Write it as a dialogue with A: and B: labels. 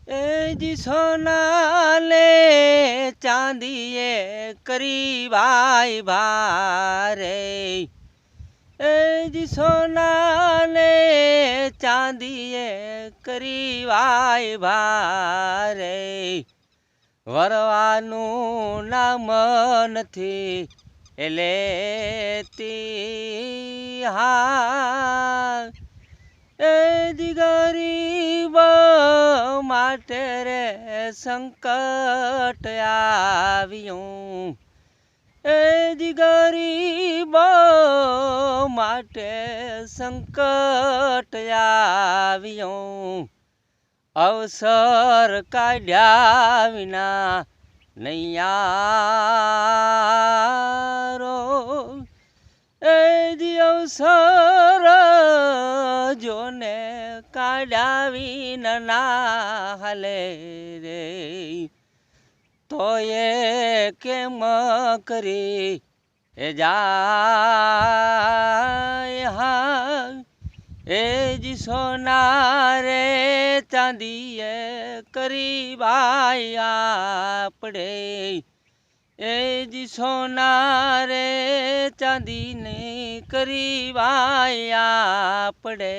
A: એ જી સોના ને ચાંદીએ કરી ભાઈ ભારે, એ જી સોના ને ચાંદીએ કરી ભાઈ ભારે, વરવાનું નામ નથી એ લેતી હા, એ જી ગરીબ માટે રે સંકટ આવ્યું, એ જી ગરીબ માટે સંકટ આવ્યું, અવસર કાઢ્યા વિના નૈયારો, એ જી અવસર જોને કાઢ્યા વિના ના હાલે રે, તો એ કેમ કરી એ જાય હા, એ જી સોના રે ચાંદીએ કરી ભાઈ આપણે, એ જી સોના રે ચાંદીને કરી ભાઈ આપણે.